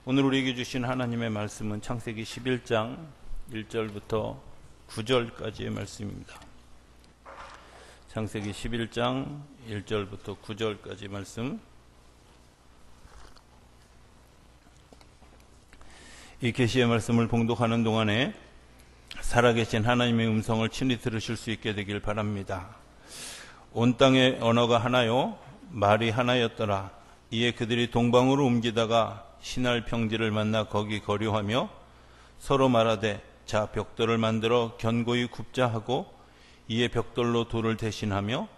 오늘 우리에게 주신 하나님의 말씀은 창세기 11장 1절부터 9절까지의 말씀입니다. 창세기 11장 1절부터 9절까지 말씀. 이 계시의 말씀을 봉독하는 동안에 살아계신 하나님의 음성을 친히 들으실 수 있게 되길 바랍니다. 온 땅의 언어가 하나요 말이 하나였더라. 이에 그들이 동방으로 옮기다가 신할 평지를 만나 거기 거류하며 서로 말하되 자 벽돌을 만들어 견고히 굽자 하고 이에 벽돌로 돌을 대신하며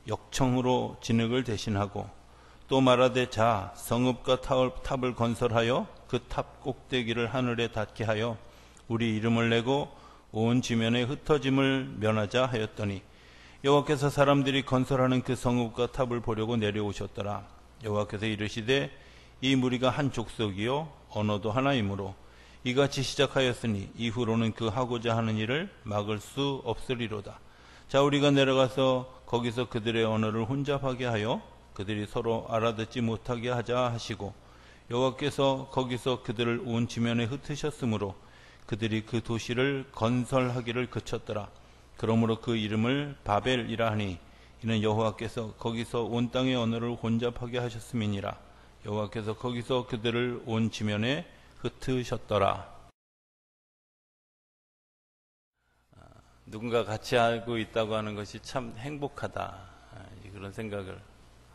역청으로 진흙을 대신하고 또 말하되 자 성읍과 탑을 건설하여 그 탑 꼭대기를 하늘에 닿게 하여 우리 이름을 내고 온 지면에 흩어짐을 면하자 하였더니 여호와께서 사람들이 건설하는 그 성읍과 탑을 보려고 내려오셨더라. 여호와께서 이르시되 이 무리가 한 족속이요 언어도 하나이므로 이같이 시작하였으니 이후로는 그 하고자 하는 일을 막을 수 없으리로다. 자 우리가 내려가서 거기서 그들의 언어를 혼잡하게 하여 그들이 서로 알아듣지 못하게 하자 하시고 여호와께서 거기서 그들을 온 지면에 흩으셨으므로 그들이 그 도시를 건설하기를 그쳤더라. 그러므로 그 이름을 바벨이라 하니 이는 여호와께서 거기서 온 땅의 언어를 혼잡하게 하셨음이니라. 여호와께서 거기서 그들을 온 지면에 흩으셨더라. 누군가 같이 알고 있다고 하는 것이 참 행복하다, 그런 생각을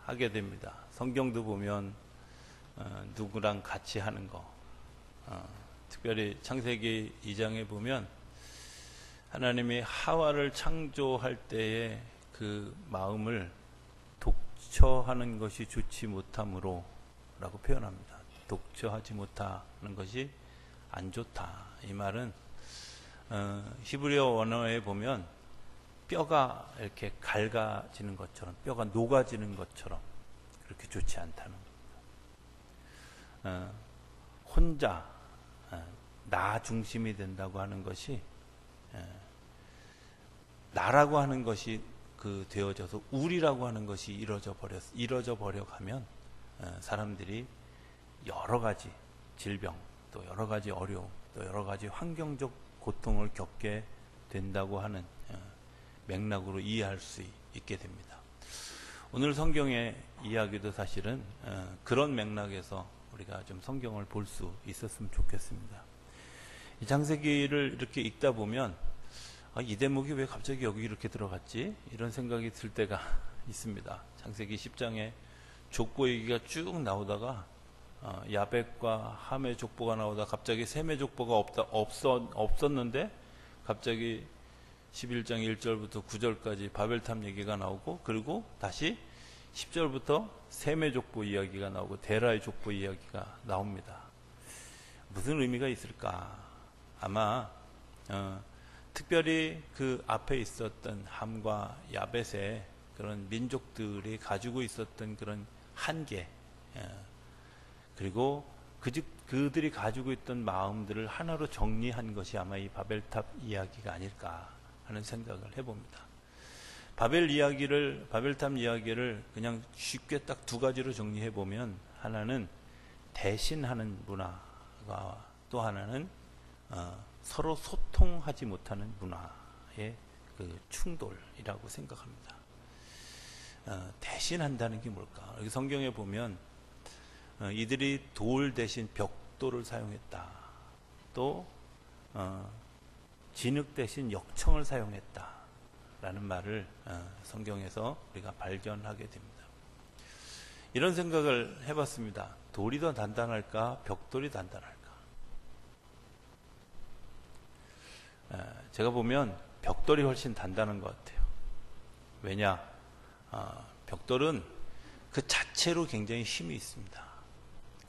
하게 됩니다. 성경도 보면 누구랑 같이 하는 거, 특별히 창세기 2장에 보면 하나님이 하와를 창조할 때의 그 마음을 독처하는 것이 좋지 못함으로 라고 표현합니다. 독처하지 못하는 것이 안 좋다. 이 말은 히브리어 원어에 보면 뼈가 이렇게 갈가지는 것처럼, 뼈가 녹아지는 것처럼 그렇게 좋지 않다는 겁니다. 혼자 나 중심이 된다고 하는 것이, 나라고 하는 것이 되어져서 우리라고 하는 것이 이뤄져 버려 가면 사람들이 여러 가지 질병, 또 여러 가지 어려움, 또 여러 가지 환경적 고통을 겪게 된다고 하는 맥락으로 이해할 수 있게 됩니다. 오늘 성경의 이야기도 사실은 그런 맥락에서 우리가 좀 성경을 볼 수 있었으면 좋겠습니다. 이 창세기를 이렇게 읽다 보면 이 대목이 왜 갑자기 여기 이렇게 들어갔지? 이런 생각이 들 때가 있습니다. 창세기 10장에 족보 얘기가 쭉 나오다가 야벳과 함의 족보가 나오다 갑자기 셈의 족보가 없었는데 갑자기 11장 1절부터 9절까지 바벨탑 얘기가 나오고, 그리고 다시 10절부터 셈의 족보 이야기가 나오고 데라의 족보 이야기가 나옵니다. 무슨 의미가 있을까? 아마 특별히 그 앞에 있었던 함과 야벳의 그런 민족들이 가지고 있었던 그런 한계, 그리고 그들이 가지고 있던 마음들을 하나로 정리한 것이 아마 이 바벨탑 이야기가 아닐까 하는 생각을 해봅니다. 바벨탑 이야기를 그냥 쉽게 딱 두 가지로 정리해보면, 하나는 대신하는 문화가, 또 하나는 서로 소통하지 못하는 문화의 그 충돌이라고 생각합니다. 대신한다는 게 뭘까? 여기 성경에 보면 이들이 돌 대신 벽돌을 사용했다. 또 진흙 대신 역청을 사용했다. 라는 말을 성경에서 우리가 발견하게 됩니다. 이런 생각을 해봤습니다. 돌이 더 단단할까? 벽돌이 단단할까? 제가 보면 벽돌이 훨씬 단단한 것 같아요. 왜냐? 벽돌은 그 자체로 굉장히 힘이 있습니다.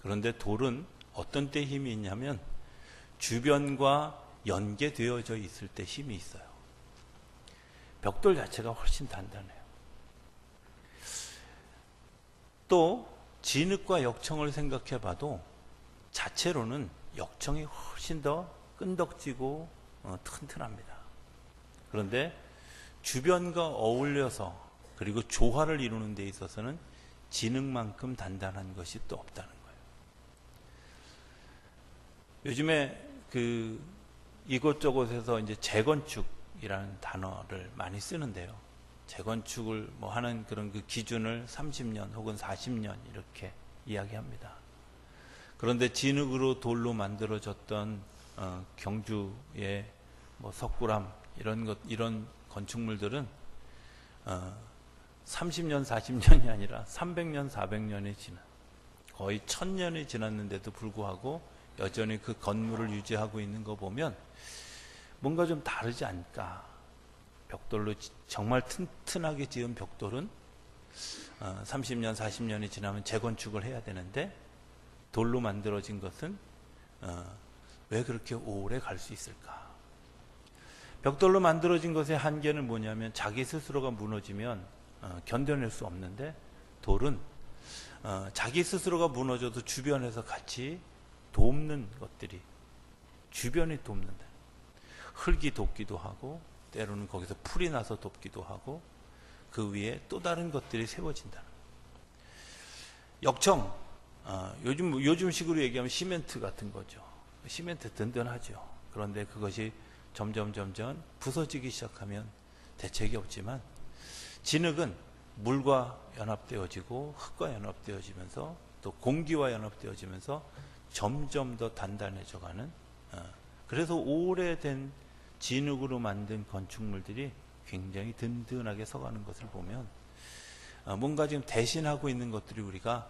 그런데 돌은 어떤 때 힘이 있냐면 주변과 연계되어져 있을 때 힘이 있어요. 벽돌 자체가 훨씬 단단해요. 또 진흙과 역청을 생각해 봐도 자체로는 역청이 훨씬 더 끈덕지고 튼튼합니다. 그런데 주변과 어울려서, 그리고 조화를 이루는 데 있어서는 진흙만큼 단단한 것이 또 없다는 거예요. 요즘에 이곳저곳에서 이제 재건축이라는 단어를 많이 쓰는데요. 재건축을 뭐 하는 그런 그 기준을 30년 혹은 40년 이렇게 이야기합니다. 그런데 진흙으로 돌로 만들어졌던 경주의 뭐 석굴암 이런 건축물들은 30년, 40년이 아니라 300년, 400년이 지난 거의 1000년이 지났는데도 불구하고 여전히 그 건물을 유지하고 있는 거 보면 뭔가 좀 다르지 않을까. 벽돌로 정말 튼튼하게 지은 벽돌은 30년, 40년이 지나면 재건축을 해야 되는데 돌로 만들어진 것은 왜 그렇게 오래 갈 수 있을까? 벽돌로 만들어진 것의 한계는 뭐냐면 자기 스스로가 무너지면 견뎌낼 수 없는데 돌은 자기 스스로가 무너져도 주변에서 같이 돕는 것들이 주변이 돕는다. 흙이 돕기도 하고 때로는 거기서 풀이 나서 돕기도 하고 그 위에 또 다른 것들이 세워진다. 역청 요즘식으로 얘기하면 시멘트 같은 거죠. 시멘트 든든하죠. 그런데 그것이 점점 부서지기 시작하면 대책이 없지만 진흙은 물과 연합되어지고 흙과 연합되어지면서 또 공기와 연합되어지면서 점점 더 단단해져가는 그래서 오래된 진흙으로 만든 건축물들이 굉장히 든든하게 서가는 것을 보면 뭔가 지금 대신하고 있는 것들이 우리가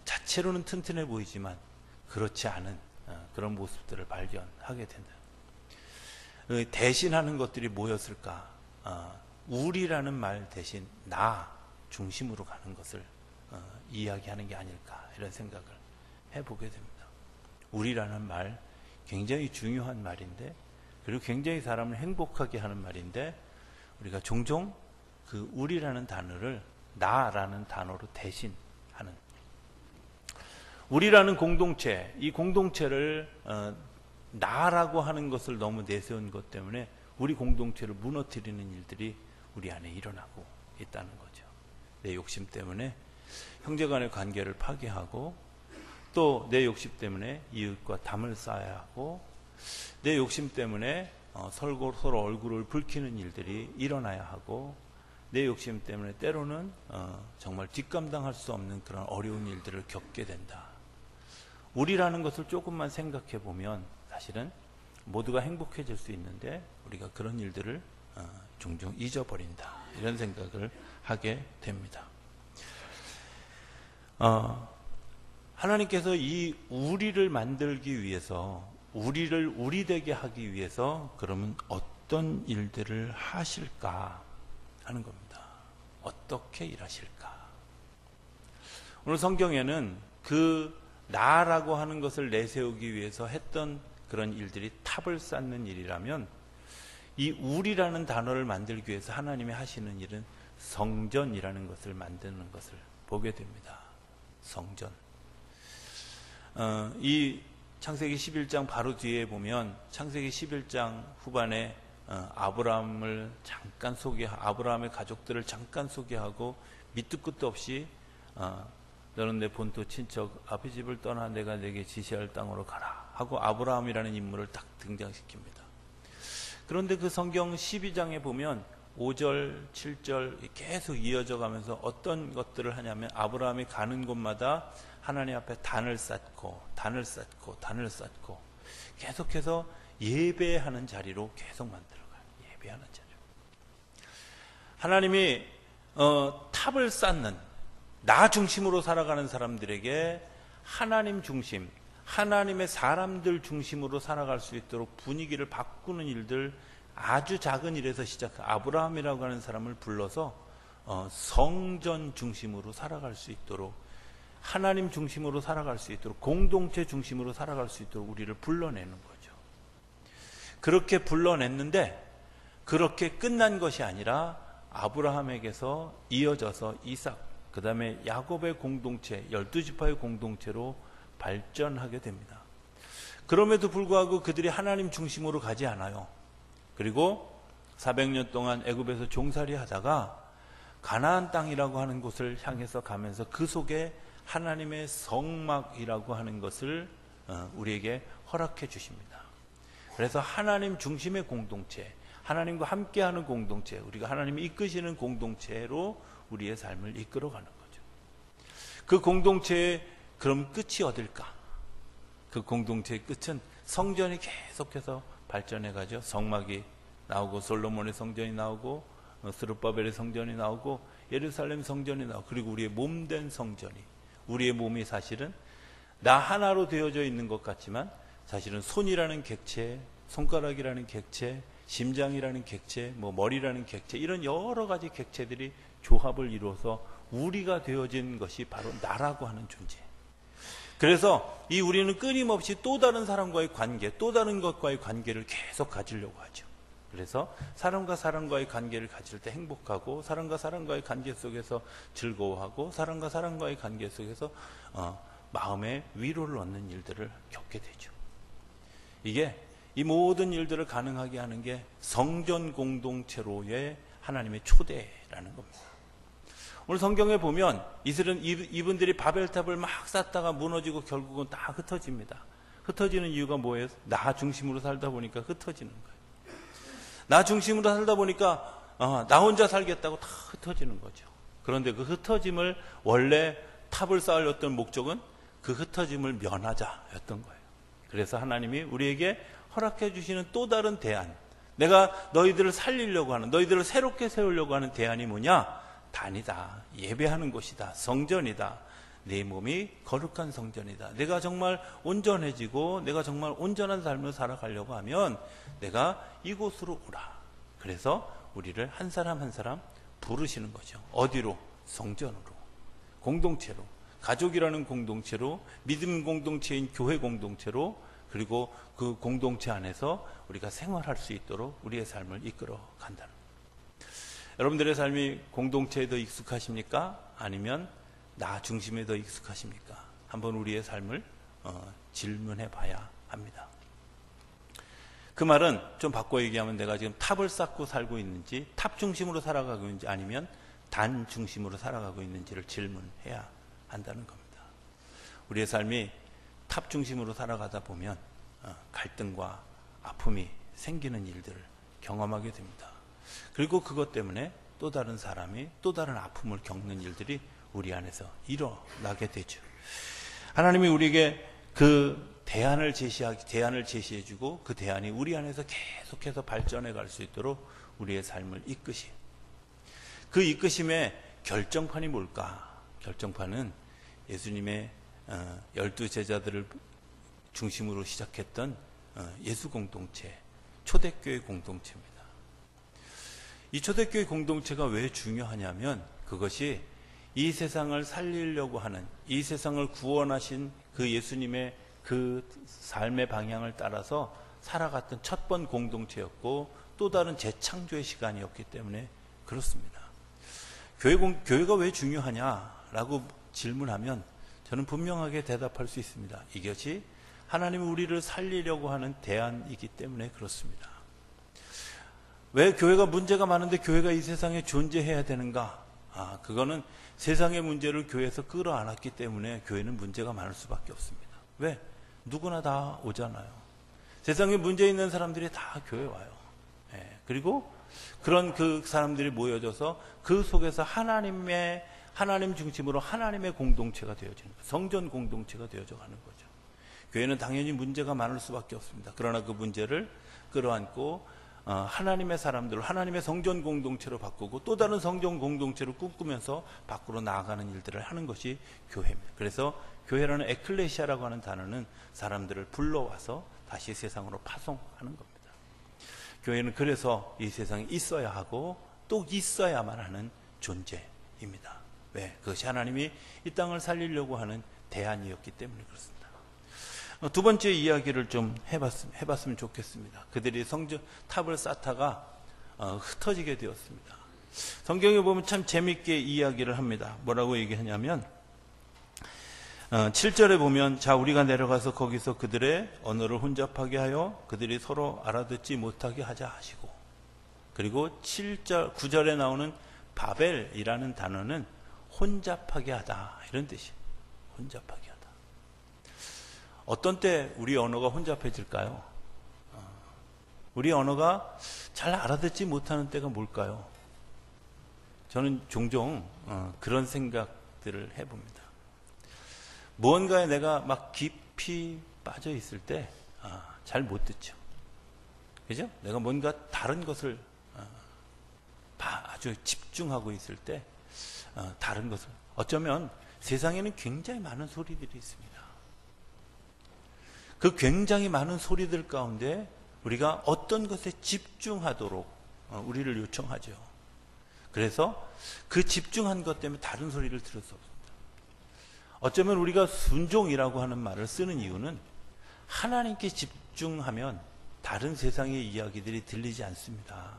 자체로는 튼튼해 보이지만 그렇지 않은 그런 모습들을 발견하게 된다. 대신하는 것들이 뭐였을까? 우리라는 말 대신 나 중심으로 가는 것을 이야기하는 게 아닐까 이런 생각을 해보게 됩니다. 우리라는 말 굉장히 중요한 말인데 그리고 굉장히 사람을 행복하게 하는 말인데 우리가 종종 그 우리라는 단어를 나라는 단어로 대신하는 우리라는 공동체, 이 공동체를 나라고 하는 것을 너무 내세운 것 때문에 우리 공동체를 무너뜨리는 일들이 우리 안에 일어나고 있다는 거죠. 내 욕심 때문에 형제간의 관계를 파괴하고 또 내 욕심 때문에 이웃과 담을 쌓아야 하고 내 욕심 때문에 서로 얼굴을 붉히는 일들이 일어나야 하고 내 욕심 때문에 때로는 정말 뒷감당할 수 없는 그런 어려운 일들을 겪게 된다. 우리라는 것을 조금만 생각해 보면 사실은 모두가 행복해질 수 있는데 우리가 그런 일들을 종종 잊어버린다. 이런 생각을 하게 됩니다. 하나님께서 이 우리를 만들기 위해서 우리를 우리되게 하기 위해서 그러면 어떤 일들을 하실까 하는 겁니다. 어떻게 일하실까? 오늘 성경에는 그 나라고 하는 것을 내세우기 위해서 했던 그런 일들이 탑을 쌓는 일이라면 이 우리라는 단어를 만들기 위해서 하나님이 하시는 일은 성전이라는 것을 만드는 것을 보게 됩니다. 성전. 이 창세기 11장 바로 뒤에 보면 창세기 11장 후반에 아브라함의 가족들을 잠깐 소개하고 밑도 끝도 없이 너는 내 본토 친척 아비 집을 떠나 내가 내게 지시할 땅으로 가라 하고 아브라함이라는 인물을 딱 등장시킵니다. 그런데 그 성경 12장에 보면 5절, 7절 계속 이어져 가면서 어떤 것들을 하냐면 아브라함이 가는 곳마다 하나님 앞에 단을 쌓고 계속해서 예배하는 자리로 계속 만들어가요. 예배하는 자리. 하나님이 탑을 쌓는 나 중심으로 살아가는 사람들에게 하나님 중심, 하나님의 사람들 중심으로 살아갈 수 있도록 분위기를 바꾸는 일들 아주 작은 일에서 아브라함이라고 하는 사람을 불러서 성전 중심으로 살아갈 수 있도록 하나님 중심으로 살아갈 수 있도록 공동체 중심으로 살아갈 수 있도록 우리를 불러내는 거죠. 그렇게 불러냈는데 그렇게 끝난 것이 아니라 아브라함에게서 이어져서 이삭, 그 다음에 야곱의 공동체, 12지파의 공동체로 발전하게 됩니다. 그럼에도 불구하고 그들이 하나님 중심으로 가지 않아요. 그리고 400년 동안 애굽에서 종살이 하다가 가나안 땅이라고 하는 곳을 향해서 가면서 그 속에 하나님의 성막이라고 하는 것을 우리에게 허락해 주십니다. 그래서 하나님 중심의 공동체, 하나님과 함께하는 공동체, 우리가 하나님이 이끄시는 공동체로 우리의 삶을 이끌어가는 거죠. 그 공동체의 그럼 끝이 어딜까? 그 공동체의 끝은 성전이 계속해서 발전해 가죠. 성막이 나오고 솔로몬의 성전이 나오고 스룹바벨의 성전이 나오고 예루살렘 성전이 나오고 그리고 우리의 몸된 성전이, 우리의 몸이 사실은 나 하나로 되어져 있는 것 같지만 사실은 손이라는 객체, 손가락이라는 객체, 심장이라는 객체, 머리라는 객체, 이런 여러 가지 객체들이 조합을 이루어서 우리가 되어진 것이 바로 나라고 하는 존재. 그래서 이 우리는 끊임없이 또 다른 사람과의 관계, 또 다른 것과의 관계를 계속 가지려고 하죠. 그래서 사람과 사람과의 관계를 가질 때 행복하고, 사람과 사람과의 관계 속에서 즐거워하고, 사람과 사람과의 관계 속에서 마음의 위로를 얻는 일들을 겪게 되죠. 이게 이 모든 일들을 가능하게 하는 게 성전 공동체로의 하나님의 초대라는 겁니다. 오늘 성경에 보면 이분들이 바벨탑을 막 쌓다가 무너지고 결국은 다 흩어집니다. 흩어지는 이유가 뭐예요? 나 중심으로 살다 보니까 흩어지는 거예요. 나 중심으로 살다 보니까 나 혼자 살겠다고 다 흩어지는 거죠. 그런데 그 흩어짐을, 원래 탑을 쌓으려던 목적은 그 흩어짐을 면하자였던 거예요. 그래서 하나님이 우리에게 허락해 주시는 또 다른 대안, 내가 너희들을 살리려고 하는, 너희들을 새롭게 세우려고 하는 대안이 뭐냐? 단이다. 예배하는 곳이다. 성전이다. 내 몸이 거룩한 성전이다. 내가 정말 온전해지고 내가 정말 온전한 삶을 살아가려고 하면 내가 이곳으로 오라. 그래서 우리를 한 사람 한 사람 부르시는 거죠. 어디로? 성전으로, 공동체로, 가족이라는 공동체로, 믿음 공동체인 교회 공동체로, 그리고 그 공동체 안에서 우리가 생활할 수 있도록 우리의 삶을 이끌어 간다는 거예요. 여러분들의 삶이 공동체에 더 익숙하십니까? 아니면 나 중심에 더 익숙하십니까? 한번 우리의 삶을 질문해 봐야 합니다. 그 말은 좀 바꿔 얘기하면 내가 지금 탑을 쌓고 살고 있는지, 탑 중심으로 살아가고 있는지, 아니면 단 중심으로 살아가고 있는지를 질문해야 한다는 겁니다. 우리의 삶이 탑 중심으로 살아가다 보면 갈등과 아픔이 생기는 일들을 경험하게 됩니다. 그리고 그것 때문에 또 다른 사람이 또 다른 아픔을 겪는 일들이 우리 안에서 일어나게 되죠. 하나님이 우리에게 그 대안을 제시해주고 그 대안이 우리 안에서 계속해서 발전해 갈 수 있도록 우리의 삶을 이끄시. 그 이끄심의 결정판이 뭘까? 결정판은 예수님의 12제자들을 중심으로 시작했던 예수 공동체, 초대교회 공동체입니다. 이 초대교회 공동체가 왜 중요하냐면 그것이 이 세상을 살리려고 하는, 이 세상을 구원하신 그 예수님의 그 삶의 방향을 따라서 살아갔던 첫 번 공동체였고 또 다른 재창조의 시간이었기 때문에 그렇습니다. 교회가 왜 중요하냐라고 질문하면 저는 분명하게 대답할 수 있습니다. 이것이 하나님이 우리를 살리려고 하는 대안이기 때문에 그렇습니다. 왜 교회가 문제가 많은데 교회가 이 세상에 존재해야 되는가? 그거는 세상의 문제를 교회에서 끌어안았기 때문에 교회는 문제가 많을 수밖에 없습니다. 왜? 누구나 다 오잖아요. 세상에 문제 있는 사람들이 다 교회 와요. 그리고 그런 그 사람들이 모여져서 그 속에서 하나님 중심으로 하나님의 공동체가 되어지는 거예요. 성전 공동체가 되어져 가는 거죠. 교회는 당연히 문제가 많을 수밖에 없습니다. 그러나 그 문제를 끌어안고 하나님의 사람들을 하나님의 성전 공동체로 바꾸고 또 다른 성전 공동체로 꿈꾸면서 밖으로 나아가는 일들을 하는 것이 교회입니다. 그래서 교회라는 에클레시아라고 하는 단어는 사람들을 불러와서 다시 세상으로 파송하는 겁니다. 교회는 그래서 이 세상에 있어야 하고 또 있어야만 하는 존재입니다. 왜? 그것이 하나님이 이 땅을 살리려고 하는 대안이었기 때문에 그렇습니다. 두 번째 이야기를 좀 해봤으면 좋겠습니다. 그들이 성전 탑을 쌓다가 흩어지게 되었습니다. 성경에 보면 참 재밌게 이야기를 합니다. 뭐라고 얘기하냐면 7절에 보면 자 우리가 내려가서 거기서 그들의 언어를 혼잡하게 하여 그들이 서로 알아듣지 못하게 하자 하시고, 그리고 9절에 나오는 바벨이라는 단어는 혼잡하게 하다 이런 뜻이에요. 혼잡하게 하다. 어떤 때 우리 언어가 혼잡해질까요? 우리 언어가 잘 알아듣지 못하는 때가 뭘까요? 저는 종종 그런 생각들을 해봅니다. 무언가에 내가 막 깊이 빠져 있을 때 잘 못 듣죠. 그죠? 내가 뭔가 다른 것을 아주 집중하고 있을 때 다른 것을, 어쩌면 세상에는 굉장히 많은 소리들이 있습니다. 그 굉장히 많은 소리들 가운데 우리가 어떤 것에 집중하도록 우리를 요청하죠. 그래서 그 집중한 것 때문에 다른 소리를 들을 수 없습니다. 어쩌면 우리가 순종이라고 하는 말을 쓰는 이유는 하나님께 집중하면 다른 세상의 이야기들이 들리지 않습니다.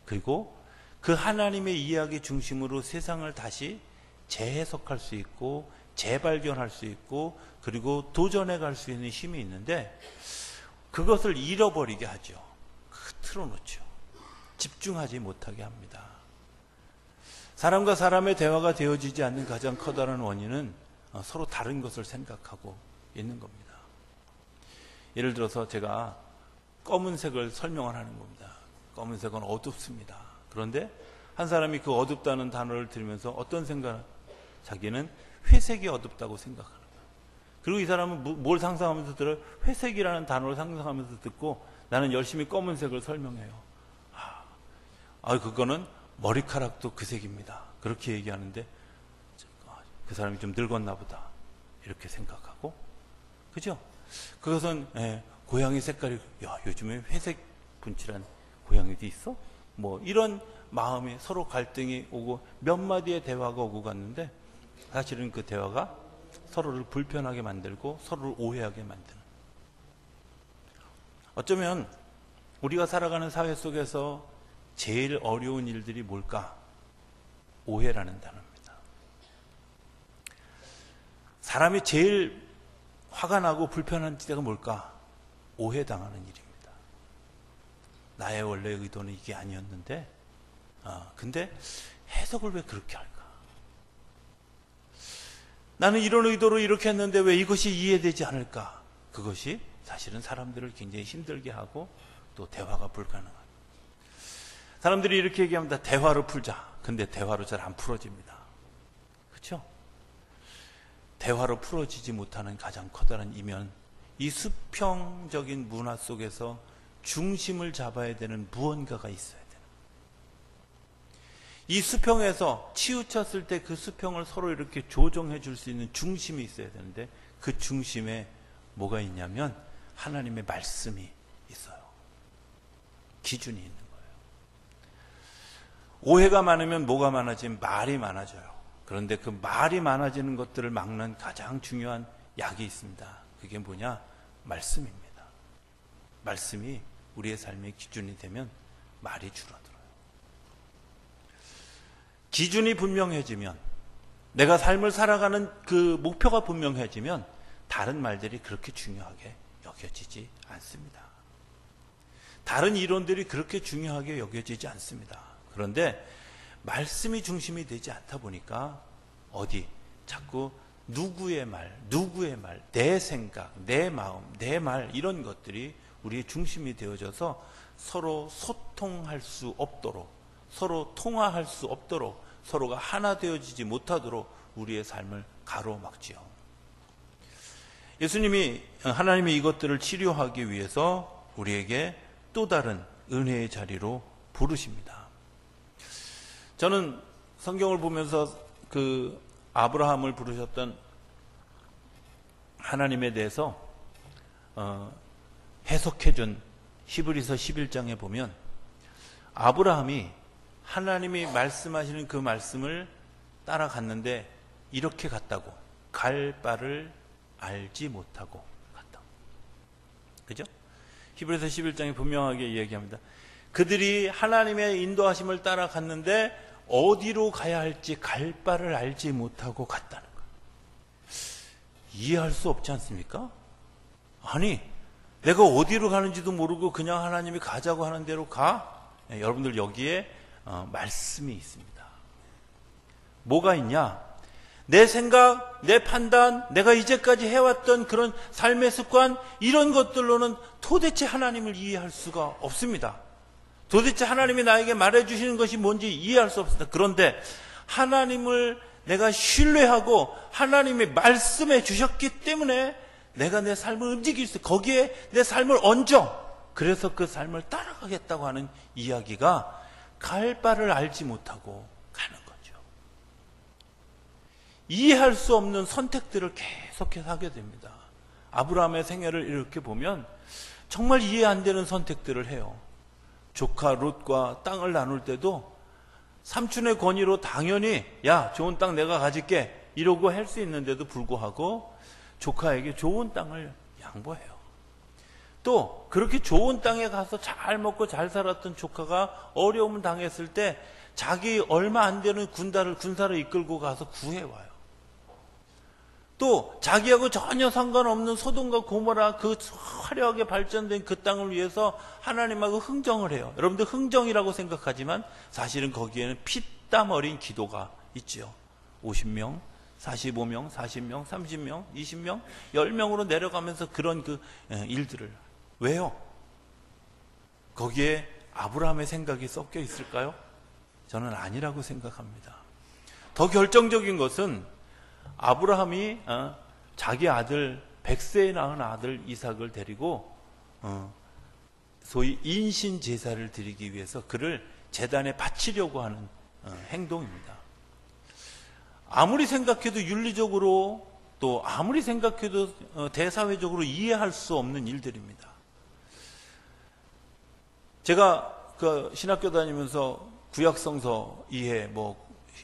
그리고 그 하나님의 이야기 중심으로 세상을 다시 재해석할 수 있고 재발견할 수 있고 그리고 도전해 갈 수 있는 힘이 있는데 그것을 잃어버리게 하죠. 틀어놓죠. 집중하지 못하게 합니다. 사람과 사람의 대화가 되어지지 않는 가장 커다란 원인은 서로 다른 것을 생각하고 있는 겁니다. 예를 들어서 제가 검은색을 설명을 하는 겁니다. 검은색은 어둡습니다. 그런데 한 사람이 그 어둡다는 단어를 들으면서 어떤 생각, 자기는 회색이 어둡다고 생각하는 거예요. 그리고 이 사람은 뭘 상상하면서 들어요? 회색이라는 단어를 상상하면서 듣고 나는 열심히 검은색을 설명해요. 그거는 머리카락도 그 색입니다. 그렇게 얘기하는데 그 사람이 좀 늙었나 보다 이렇게 생각하고, 그죠? 그것은 고양이 색깔이, 야, 요즘에 회색 분칠한 고양이도 있어? 뭐 이런 마음이, 서로 갈등이 오고 몇 마디의 대화가 오고 갔는데 사실은 그 대화가 서로를 불편하게 만들고 서로를 오해하게 만드는, 어쩌면 우리가 살아가는 사회 속에서 제일 어려운 일들이 뭘까? 오해라는 단어입니다. 사람이 제일 화가 나고 불편한 때가 뭘까? 오해당하는 일입니다. 나의 원래 의도는 이게 아니었는데 근데 해석을 왜 그렇게 할까? 나는 이런 의도로 이렇게 했는데 왜 이것이 이해되지 않을까? 그것이 사실은 사람들을 굉장히 힘들게 하고 또 대화가 불가능합니다. 사람들이 이렇게 얘기합니다. 대화로 풀자. 근데 대화로 잘 안 풀어집니다. 그렇죠? 대화로 풀어지지 못하는 가장 커다란 이면, 이 수평적인 문화 속에서 중심을 잡아야 되는 무언가가 있어야 돼요. 이 수평에서 치우쳤을 때 그 수평을 서로 이렇게 조정해 줄 수 있는 중심이 있어야 되는데 그 중심에 뭐가 있냐면 하나님의 말씀이 있어요. 기준이 있는 거예요. 오해가 많으면 뭐가 많아지면 말이 많아져요. 그런데 그 말이 많아지는 것들을 막는 가장 중요한 약이 있습니다. 그게 뭐냐? 말씀입니다. 말씀이 우리의 삶의 기준이 되면 말이 줄어들어요. 기준이 분명해지면, 내가 삶을 살아가는 그 목표가 분명해지면 다른 말들이 그렇게 중요하게 여겨지지 않습니다. 다른 이론들이 그렇게 중요하게 여겨지지 않습니다. 그런데 말씀이 중심이 되지 않다 보니까 자꾸 누구의 말, 내 생각, 내 마음, 내 말, 이런 것들이 우리의 중심이 되어져서 서로 소통할 수 없도록, 서로 통화할 수 없도록, 서로가 하나 되어지지 못하도록 우리의 삶을 가로막지요. 예수님이, 하나님이 이것들을 치료하기 위해서 우리에게 또 다른 은혜의 자리로 부르십니다. 저는 성경을 보면서 그 아브라함을 부르셨던 하나님에 대해서 해석해준 히브리서 11장에 보면 아브라함이 하나님이 말씀하시는 그 말씀을 따라갔는데 이렇게 갔다고, 갈 바를 알지 못하고 갔다. 그죠? 히브리서 11장에 분명하게 이야기합니다. 그들이 하나님의 인도하심을 따라갔는데 어디로 가야 할지 갈 바를 알지 못하고 갔다는 거예요. 이해할 수 없지 않습니까? 아니, 내가 어디로 가는지도 모르고 그냥 하나님이 가자고 하는 대로 가? 여러분들 여기에 말씀이 있습니다. 뭐가 있냐? 내 생각, 내 판단, 내가 이제까지 해왔던 그런 삶의 습관, 이런 것들로는 도대체 하나님을 이해할 수가 없습니다. 도대체 하나님이 나에게 말해주시는 것이 뭔지 이해할 수 없습니다. 그런데 하나님을 내가 신뢰하고 하나님이 말씀해 주셨기 때문에 내가 내 삶을 움직일 수, 거기에 내 삶을 얹어. 그래서 그 삶을 따라가겠다고 하는 이야기가 갈 바를 알지 못하고 가는 거죠. 이해할 수 없는 선택들을 계속해서 하게 됩니다. 아브라함의 생애를 이렇게 보면 정말 이해 안 되는 선택들을 해요. 조카 롯과 땅을 나눌 때도 삼촌의 권위로 당연히 야, 좋은 땅 내가 가질게 이러고 할 수 있는데도 불구하고 조카에게 좋은 땅을 양보해요. 또 그렇게 좋은 땅에 가서 잘 먹고 잘 살았던 조카가 어려움을 당했을 때 자기 얼마 안 되는 군사를 이끌고 가서 구해와요. 또 자기하고 전혀 상관없는 소돔과 고모라 그 화려하게 발전된 그 땅을 위해서 하나님하고 흥정을 해요. 여러분들 흥정이라고 생각하지만 사실은 거기에는 피땀 어린 기도가 있죠. 50명, 45명, 40명, 30명, 20명, 10명으로 내려가면서 그런 그 일들을. 왜요? 거기에 아브라함의 생각이 섞여 있을까요? 저는 아니라고 생각합니다. 더 결정적인 것은 아브라함이 자기 아들 100세에 낳은 아들 이삭을 데리고 소위 인신 제사를 드리기 위해서 그를 제단에 바치려고 하는 행동입니다. 아무리 생각해도 윤리적으로 또 아무리 생각해도 대사회적으로 이해할 수 없는 일들입니다. 제가 그 신학교 다니면서 구약성서 이해,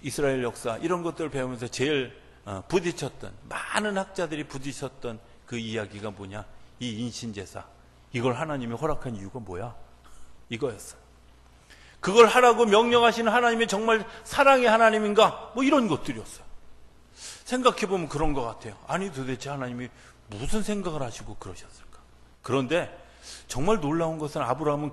이스라엘 역사 이런 것들을 배우면서 제일 부딪혔던, 많은 학자들이 부딪혔던 그 이야기가 뭐냐? 이 인신제사. 이걸 하나님이 허락한 이유가 뭐야? 이거였어요. 그걸 하라고 명령하시는 하나님이 정말 사랑의 하나님인가? 이런 것들이었어요. 생각해보면 그런 것 같아요. 아니 도대체 하나님이 무슨 생각을 하시고 그러셨을까? 그런데 정말 놀라운 것은 아브라함은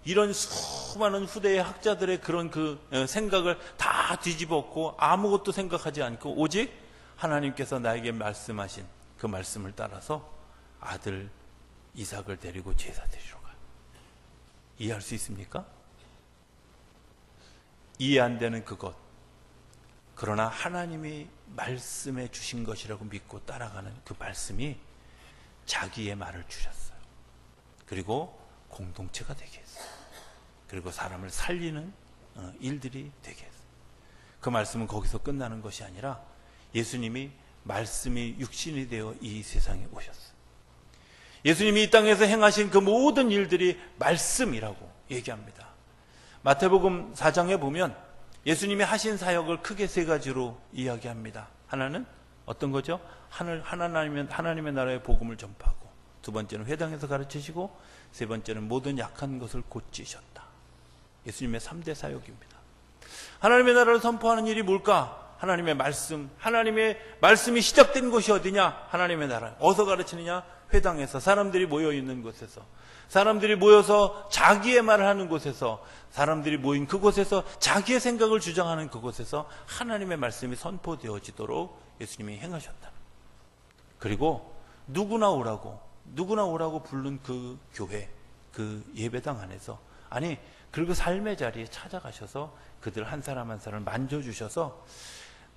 이런 수많은 후대의 학자들의 그런 그 생각을 다 뒤집었고 아무것도 생각하지 않고 오직 하나님께서 나에게 말씀하신 그 말씀을 따라서 아들 이삭을 데리고 제사 드리러 가요. 이해할 수 있습니까? 이해 안 되는 그것. 그러나 하나님이 말씀해 주신 것이라고 믿고 따라가는 그 말씀이 자기의 말을 주셨어요. 그리고 공동체가 되게 했어요. 그리고 사람을 살리는 일들이 되게 했어요. 그 말씀은 거기서 끝나는 것이 아니라 예수님이 말씀이 육신이 되어 이 세상에 오셨어요. 예수님이 이 땅에서 행하신 그 모든 일들이 말씀이라고 얘기합니다. 마태복음 4장에 보면 예수님이 하신 사역을 크게 세 가지로 이야기합니다. 하나는 어떤 거죠? 하나님의 나라의 복음을 전파하고, 두 번째는 회당에서 가르치시고, 세 번째는 모든 약한 것을 고치셨다. 예수님의 3대 사역입니다. 하나님의 나라를 선포하는 일이 뭘까? 하나님의 말씀이 시작된 곳이 어디냐? 하나님의 나라. 어디서 가르치느냐? 회당에서, 사람들이 모여 있는 곳에서, 사람들이 모여서 자기의 말을 하는 곳에서, 사람들이 모인 그곳에서 자기의 생각을 주장하는 그곳에서 하나님의 말씀이 선포되어지도록 예수님이 행하셨다. 그리고 누구나 오라고 부른 그 교회, 그 예배당 안에서, 그리고 삶의 자리에 찾아가셔서 그들 한 사람 한 사람을 만져주셔서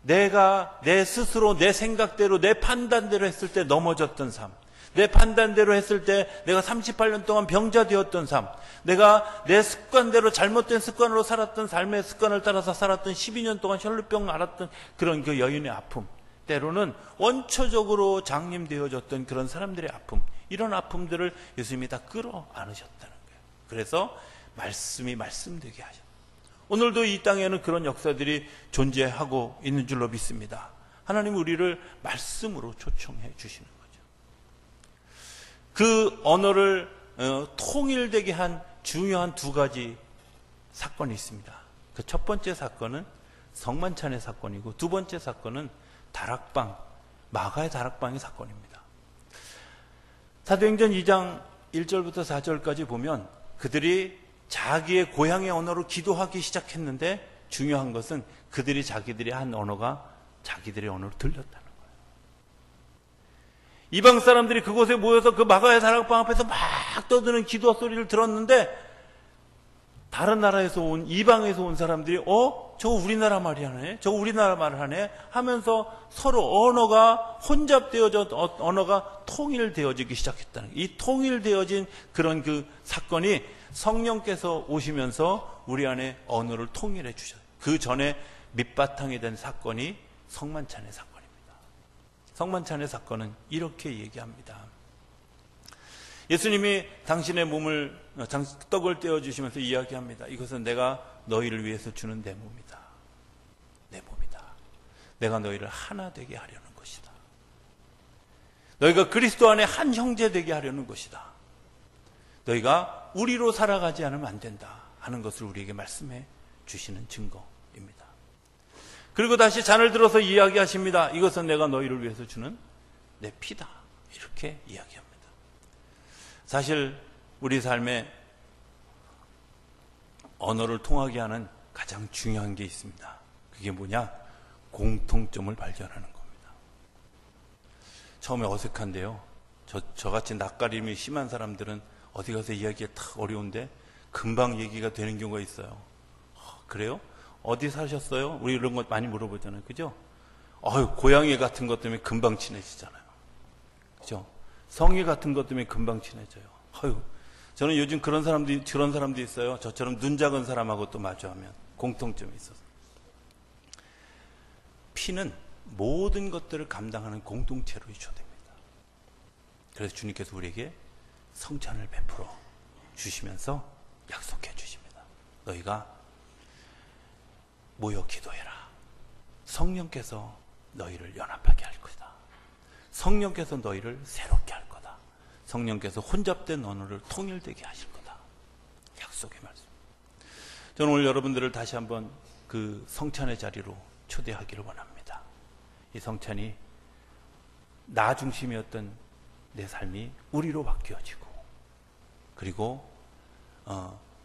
내가 내 스스로 내 생각대로 내 판단대로 했을 때 넘어졌던 삶, 내 판단대로 했을 때 내가 38년 동안 병자 되었던 삶, 내가 내 습관대로 잘못된 습관으로 살았던 삶의 습관을 따라서 살았던 12년 동안 혈루병 앓았던 그런 그 여인의 아픔, 때로는 원초적으로 장님되어졌던 그런 사람들의 아픔, 이런 아픔들을 예수님이 다 끌어안으셨다는 거예요. 그래서 말씀이 말씀되게 하셨다. 오늘도 이 땅에는 그런 역사들이 존재하고 있는 줄로 믿습니다. 하나님 우리를 말씀으로 초청해 주시는 거죠. 그 언어를 통일되게 한 중요한 두 가지 사건이 있습니다. 그 첫 번째 사건은 성만찬의 사건이고, 두 번째 사건은 마가의 다락방의 사건입니다. 사도행전 2장 1절부터 4절까지 보면 그들이 자기의 고향의 언어로 기도하기 시작했는데, 중요한 것은 자기들이 한 언어가 자기들의 언어로 들렸다는 거예요. 이방 사람들이 그곳에 모여서 그 마가야 다락방 앞에서 막 떠드는 기도 소리를 들었는데 다른 나라에서 온, 이방에서 온 사람들이 저거 우리나라 말이 하네, 저거 우리나라 말을 하네 하면서 서로 언어가 혼잡되어져, 언어가 통일되어지기 시작했다는 거예요. 이 통일되어진 그런 그 사건이 성령께서 오시면서 우리 안에 언어를 통일해 주셨어요. 그 전에 밑바탕이 된 사건이 성만찬의 사건입니다. 성만찬의 사건은 이렇게 얘기합니다. 예수님이 당신의 몸을, 떡을 떼어주시면서 이야기합니다. 이것은 내가 너희를 위해서 주는 내 몸이다. 내 몸이다. 내가 너희를 하나 되게 하려는 것이다. 너희가 그리스도 안에 한 형제 되게 하려는 것이다. 너희가 우리로 살아가지 않으면 안 된다 하는 것을 우리에게 말씀해 주시는 증거입니다. 그리고 다시 잔을 들어서 이야기하십니다. 이것은 내가 너희를 위해서 주는 내 피다. 이렇게 이야기합니다. 사실 우리 삶에 언어를 통하게 하는 가장 중요한 게 있습니다. 그게 뭐냐? 공통점을 발견하는 겁니다. 처음에 어색한데요. 저같이 낯가림이 심한 사람들은 어디 가서 이야기가 딱 어려운데 금방 얘기가 되는 경우가 있어요. 그래요? 어디 사셨어요? 우리 이런 거 많이 물어보잖아요. 그죠? 고양이 같은 것 때문에 금방 친해지잖아요. 그죠? 성의 같은 것 때문에 금방 친해져요. 저는 요즘 그런 사람도 있어요. 저처럼 눈 작은 사람하고 또 마주하면 공통점이 있어서. 피는 모든 것들을 감당하는 공동체로 이루어집니다. 그래서 주님께서 우리에게 성찬을 베풀어 주시면서 약속해 주십니다. 너희가 모여 기도해라. 성령께서 너희를 연합하게 할 것이다. 성령께서 너희를 새롭게 할 거다. 성령께서 혼잡된 언어를 통일되게 하실 거다. 약속의 말씀. 저는 오늘 여러분들을 다시 한번 그 성찬의 자리로 초대하기를 원합니다. 이 성찬이 나 중심이었던 내 삶이 우리로 바뀌어지고, 그리고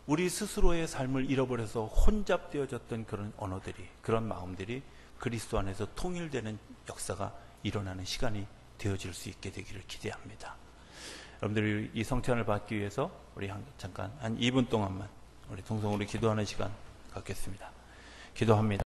우리 스스로의 삶을 잃어버려서 혼잡되어졌던 그런 언어들이, 그런 마음들이 그리스도 안에서 통일되는 역사가 일어나는 시간이 되어질 수 있게 되기를 기대합니다. 여러분들이 이 성찬을 받기 위해서 우리 잠깐 한 2분 동안만 우리 통성으로 기도하는 시간 갖겠습니다. 기도합니다.